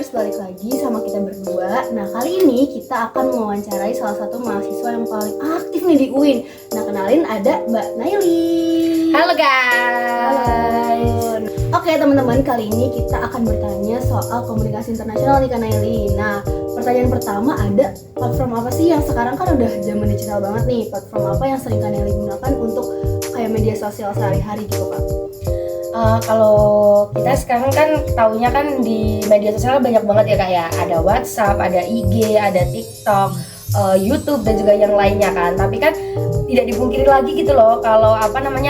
Lovers, balik lagi sama kita berdua. Nah, kali ini kita akan mewawancarai salah satu mahasiswa yang paling aktif nih di UIN. Nah, kenalin ada Mbak Naili. Halo guys. Oke teman-teman, kali ini kita akan bertanya soal komunikasi internasional nih Kak Naili. Nah, pertanyaan pertama ada platform apa sih yang sekarang kan udah zaman digital banget nih. Platform apa yang sering Kak Naili gunakan untuk kayak media sosial sehari-hari gitu Kak? Kalau kita sekarang kan taunya kan di media sosial banyak banget ya Kak ya. Ada WhatsApp, ada IG, ada TikTok, YouTube dan juga yang lainnya kan. Tapi kan tidak dipungkiri lagi gitu loh kalau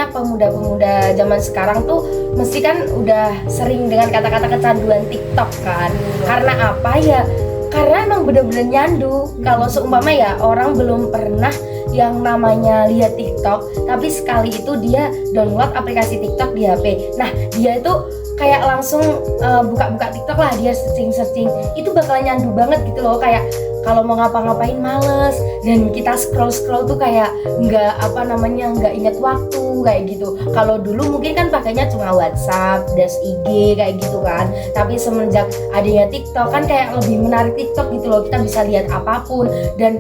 pemuda-pemuda zaman sekarang tuh mesti kan udah sering dengan kata-kata kecanduan TikTok kan. Karena apa ya? Karena emang bener-bener nyandu. Kalau seumpama ya orang belum pernah yang namanya lihat TikTok, tapi sekali itu dia download aplikasi TikTok di HP. Nah, dia itu kayak langsung buka-buka TikTok lah, dia searching, itu bakalan nyandu banget gitu loh. Kayak kalau mau ngapa-ngapain males, dan kita scroll tuh kayak nggak inget waktu kayak gitu. Kalau dulu mungkin kan pakainya cuma WhatsApp, IG kayak gitu kan. Tapi semenjak adanya TikTok kan kayak lebih menarik TikTok gitu loh. Kita bisa lihat apapun dan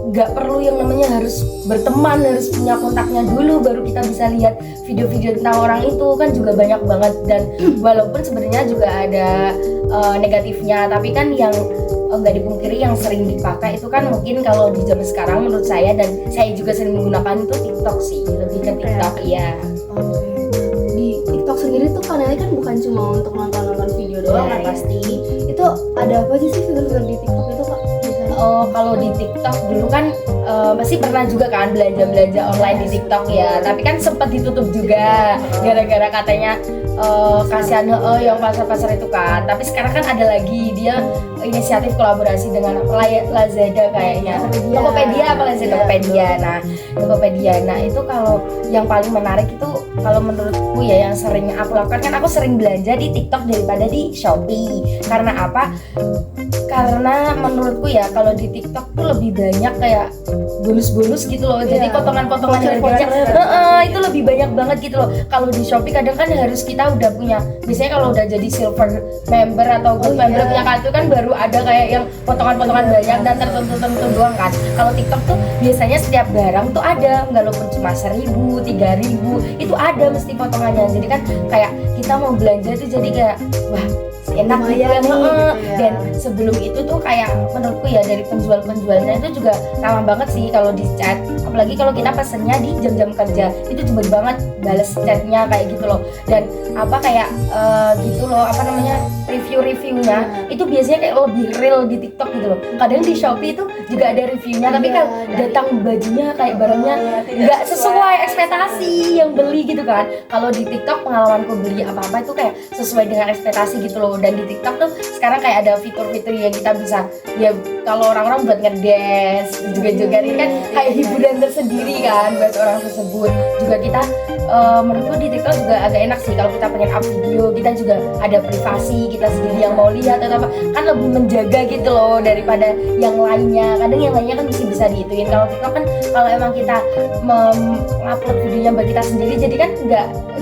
nggak perlu yang namanya harus berteman, harus punya kontaknya dulu baru kita bisa lihat video-video tentang orang itu kan juga banyak banget. Dan walaupun sebenarnya juga ada negatifnya, tapi kan yang nggak dipungkiri yang sering dipakai itu kan mungkin kalau di zaman sekarang menurut saya, dan saya juga sering menggunakan itu TikTok sih, lebih ke TikTok ya. Di TikTok sendiri tuh kanalnya kan bukan cuma untuk nonton video doang kan pasti. Itu ada apa aja sih fitur-fitur di TikTok itu Kak? Kalau di TikTok dulu kan pasti pernah juga kan belanja online di TikTok ya, tapi kan sempat ditutup juga gara-gara katanya kasihan yang pasar-pasar itu kan. Tapi sekarang kan ada lagi dia inisiatif kolaborasi dengan Lazada kayaknya, Tokopedia apa Lazada, Tokopedia. Nah itu kalau yang paling menarik itu kalau menurutku ya yang sering aku lakukan kan, aku sering belanja di TikTok daripada di Shopee. Karena apa? Karena menurutku ya kalau di TikTok tuh lebih banyak kayak bonus-bonus gitu loh. Jadi potongan-potongan harganya itu lebih banyak banget gitu loh. Kalau di Shopee kadang kan harus kita udah punya, biasanya kalau udah jadi silver member atau gold member punya kartu kan baru ada kayak yang potongan-potongan banyak dan tertentu doang kan. Kalau TikTok tuh biasanya setiap barang tuh ada, walaupun cuma 1.000, 3.000 itu ada mesti potongannya. Jadi kan kayak kita mau belanja tuh jadi kayak wah enak gitu ya. Dan sebelum itu tuh kayak menurutku ya dari penjualnya itu juga ramah banget sih kalau di chat, apalagi kalau kita pesennya di jam-jam kerja itu cepet banget bales chatnya kayak gitu loh. Dan review-reviewnya itu biasanya kayak lebih real di TikTok gitu loh. Kadang di Shopee itu juga ada reviewnya, tapi kan datang bajunya kayak barangnya nggak sesuai ekspektasi yang beli gitu kan. Kalau di TikTok pengalamanku beli apa-apa itu kayak sesuai dengan ekspektasi gitu loh. Dan di TikTok tuh sekarang kayak ada fitur-fitur yang kita bisa ya, kalau orang-orang buat ngedance juga ini kan kayak hiburan tersendiri kan buat orang tersebut. Juga kita menurutku di TikTok juga agak enak sih kalau kita pengen up video, kita juga ada privasi kita sendiri yang mau lihat atau apa, kan lebih menjaga gitu loh daripada yang lainnya. Kadang yang lainnya kan bisa diituin. Kalau TikTok kan kalau emang kita mengupload videonya buat kita sendiri, jadi kan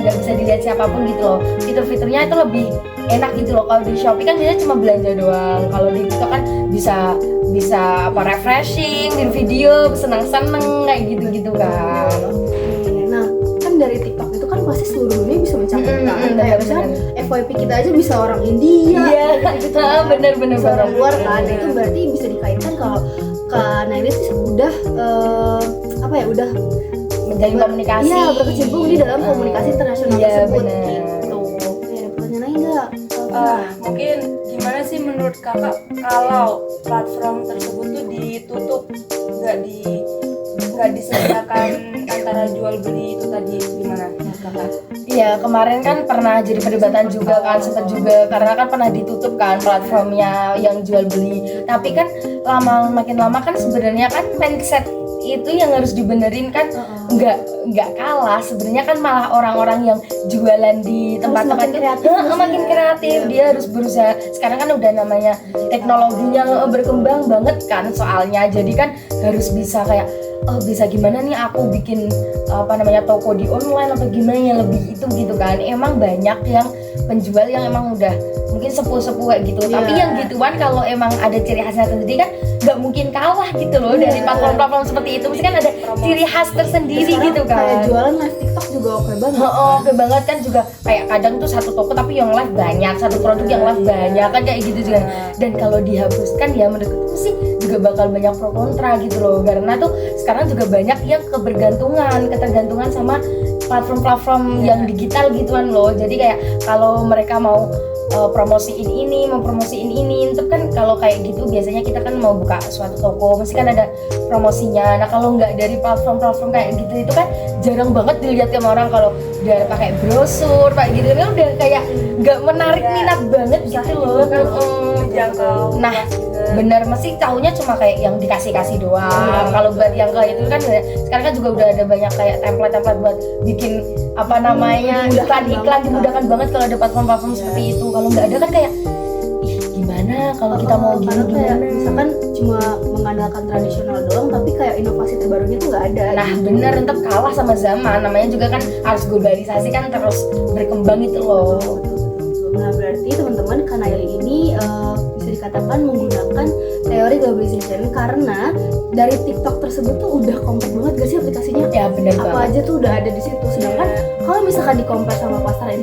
nggak bisa dilihat siapapun gitu loh. Fitur-fiturnya itu lebih enak gitu loh. Kalau di Shopee kan biasanya cuma belanja doang. Kalau di TikTok kan bisa refreshing, bikin video, senang-senang kayak gitu kan. Nah, kan dari TikTok itu kan pasti seluruh dunia bisa mencapai kan. Kayak misalkan FYP kita aja bisa orang India. Iya, gitu. Bener. Orang luar kan. Itu berarti bisa dikaitkan kalau Kak Naili udah udah menjalin komunikasi. Iya, berkecimpung di dalam komunikasi internasional tersebut. Bener. Gitu. Oke, ada pertanyaan lain nggak? Mungkin gimana sih menurut kakak kalau platform tersebut tuh ditutup, nggak disediakan antara jual beli itu tadi, gimana menurut kakak? Iya, kemarin kan pernah jadi perdebatan juga kan, sempat juga karena kan pernah ditutup kan platformnya yang jual beli. Tapi kan makin lama kan sebenarnya kan mindset itu yang harus dibenerin kan. nggak kalah sebenarnya kan, malah orang-orang yang jualan di tempat-tempat makin kreatif, makin kreatif. Dia harus berusaha. Sekarang kan udah namanya teknologinya berkembang banget kan soalnya, jadi kan harus bisa kayak bisa gimana nih aku bikin toko di online atau gimana yang lebih itu gitu kan. Emang banyak yang penjual yang emang udah mungkin sepuh-sepuh kayak gitu, tapi yang gituan kalau emang ada ciri khasnya sendiri kan nggak mungkin kalah gitu loh dari platform-platform seperti itu. Mesti kan ada ciri khas tersendiri gitu kan. Kayak jualan live TikTok juga oke banget. Oke banget kan, juga kayak kadang tuh satu toko tapi yang live banyak, satu produk yang live banyak kan kayak gitu juga. Dan kalau dihapuskan ya menurutku sih juga bakal banyak pro kontra gitu loh, karena tuh sekarang juga banyak yang ketergantungan sama platform-platform yang digital gituan loh. Jadi kayak kalau mereka mau promosiin ini itu kan, kalau kayak gitu biasanya kita kan mau buka suatu toko mesti kan ada promosinya. Nah kalau nggak dari platform kayak gitu itu kan jarang banget dilihat sama orang. Kalau udah pakai brosur kayak gitu kan udah kayak nggak menarik minat banget gitu loh. Nah bener, mesti tahunya cuma kayak yang dikasih doang. Kalau buat yang kayak itu kan sekarang kan juga udah ada banyak kayak template buat bikin iklan dimudahkan banget kalau ada platform seperti itu. Kalau nggak ada kan kayak gimana kalau kita mau gini karena kayak gimana. misalkan cuma mengandalkan tradisional doang tapi kayak inovasi terbarunya tuh nggak ada. Nah bener, tetap kalah sama zaman. Namanya juga kan harus globalisasi kan, terus berkembang itu loh. Betul. Nah berarti teman-teman Kanaili ini bisa dikatakan menggunakan teori globalization karena dari TikTok tersebut tuh udah kompak banget gak sih aplikasinya? Ya bener Apa banget. aja tuh udah ada di situ. Sedangkan kalau misalkan di-compare sama pasar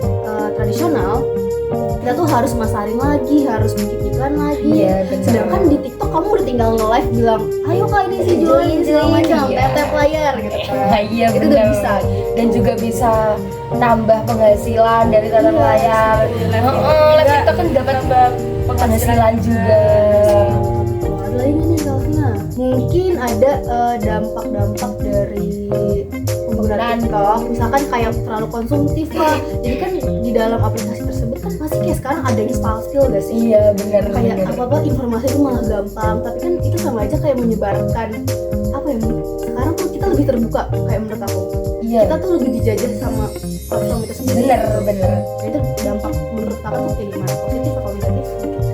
tradisional, kita tuh harus masarin lagi, harus bikin iklan lagi. Iya, bener. Sedangkan di TikTok kamu udah tinggal nge-live bilang, ayo kak ini sih jual ini segala macam, Iya. tap layar gitu kan. Iya Itu bener. udah bisa. Dan juga bisa nambah penghasilan dari tata layar. Live TikTok kan dapat penghasilan juga. Ada lagi nih Galvina. Mungkin ada dampak-dampak dari penggunaan TikTok, misalkan kayak terlalu konsumtif kak. Jadi kan di dalam aplikasi tersebut kan pasti kayak sekarang ada yang skill gak sih? Iya bener. Kayak apa-apa informasi itu malah gampang, tapi kan itu sama aja kayak menyebarkan apa ya? Sekarang tuh kita lebih terbuka kayak menurut aku. Iya. Kita tuh lebih dijajah sama platform itu sendiri. Bener. Nah, itu dampak menurut kakak tuh kayak gimana? Positif atau negatif?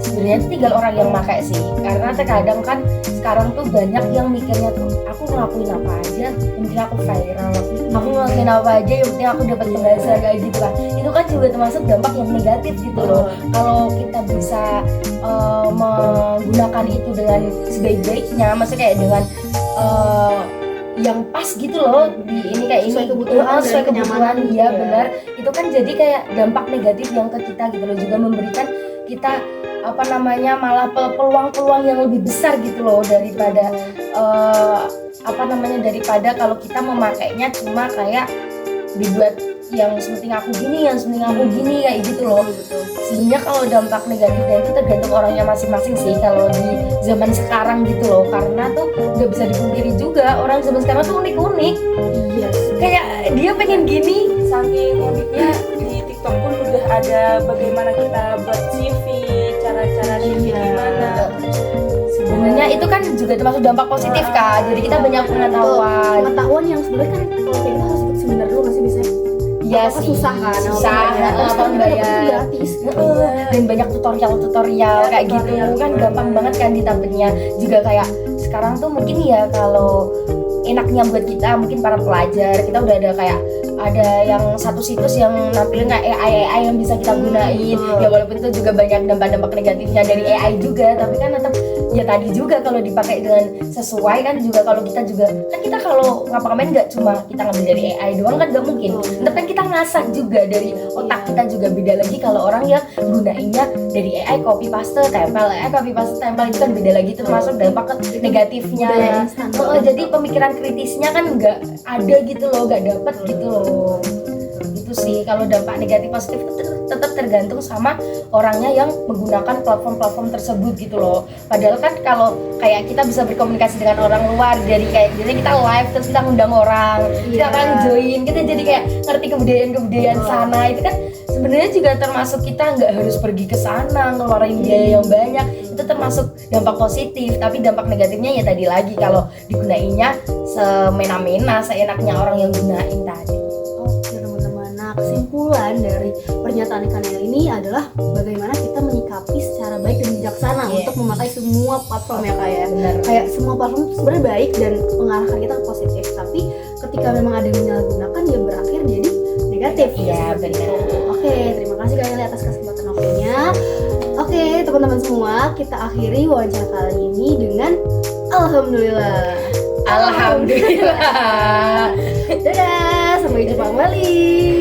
Sebenarnya tinggal orang yang pakai sih, karena terkadang kan sekarang tuh banyak yang mikirnya tuh aku ngelakuin apa aja yang penting aku viral, aku ngelakuin apa aja yang penting aku dapat penghasilan kayak gitu kan. Itu kan juga termasuk dampak yang negatif gitu loh. Kalau kita bisa menggunakan itu dengan sebaik-baiknya, maksudnya kayak dengan yang pas gitu loh, di ini kayak Sesuai ini kebutuhan dan sesuai kenyamanan kebutuhan. gitu Iya ya. benar, itu kan jadi kayak dampak negatif yang ke kita gitu loh, juga memberikan kita malah peluang-peluang yang lebih besar gitu loh daripada daripada kalau kita memakainya cuma kayak dibuat yang penting aku gini kayak gitu loh. Sebenarnya kalau dampak negatifnya itu tergantung orangnya masing-masing sih kalau di zaman sekarang gitu loh, karena tuh nggak bisa dipungkiri juga orang zaman sekarang tuh unik-unik. Iya sih. Kayak dia pengen gini. Saking uniknya di TikTok pun udah ada bagaimana kita buat CV, cara-cara CV gimana. Sebenarnya itu kan juga termasuk dampak positif kak. Jadi kita banyak pengetahuan. Pengetahuan yang sebenarnya kan kalau kayak kita harus ikut seminar dulu nggak sih biasanya? Iya Apa-apa sih. susah kan? Susah. Terus Apa kan kita dapetnya bayar? gratis. Dan banyak tutorial kayak gitu kan gampang banget kan ditambahnya. Juga kayak sekarang tuh mungkin ya kalau enaknya buat kita mungkin para pelajar, kita udah ada kayak ada yang satu situs yang nampilin kayak AI yang bisa kita gunain. Ya walaupun itu juga banyak dampak-dampak negatifnya dari AI juga, tapi kan tetap ya tadi juga kalau dipakai dengan sesuai kan juga, kalau kita juga kan kita kalau ngapa-ngapain nggak cuma kita ngambil dari AI doang kan nggak mungkin. Tapi kan kita ngasah juga dari otak kita juga. Beda lagi kalau orang yang gunainnya dari AI copy paste tempel itu kan beda lagi, itu termasuk dampak negatifnya. Budaya instan. Jadi pemikiran kritisnya kan nggak ada gitu loh, nggak dapet gitu loh. Itu sih kalau dampak negatif positif itu tetap tergantung sama orangnya yang menggunakan platform-platform tersebut gitu loh. Padahal kan kalau kayak kita bisa berkomunikasi dengan orang luar dari kayak jadi kita live terus kita ngundang orang, kita akan join, kita jadi kayak ngerti kebudayaan sana. Itu kan sebenarnya juga termasuk kita nggak harus pergi ke sana ngeluarin biaya yang banyak. Itu itu termasuk dampak positif, tapi dampak negatifnya ya tadi lagi kalau digunainnya semena-mena, seenaknya orang yang gunain tadi. Oke teman-teman, nah kesimpulan dari pernyataan Kak Nelly ini adalah bagaimana kita menyikapi secara baik dan bijaksana Yes. untuk memakai semua platform ya Kak ya. Benar. Kayak semua platform itu sebenarnya baik dan mengarahkan kita ke positif, tapi ketika memang ada yang menyalahgunakan ya berakhir jadi negatif. Iya, Seperti benar. itu. Oke, terima kasih Kak Nelly atas kesempatan waktunya. Oke teman-teman semua, kita akhiri wawancara kali ini dengan Alhamdulillah. Alhamdulillah. Dadah, sampai jumpa kembali.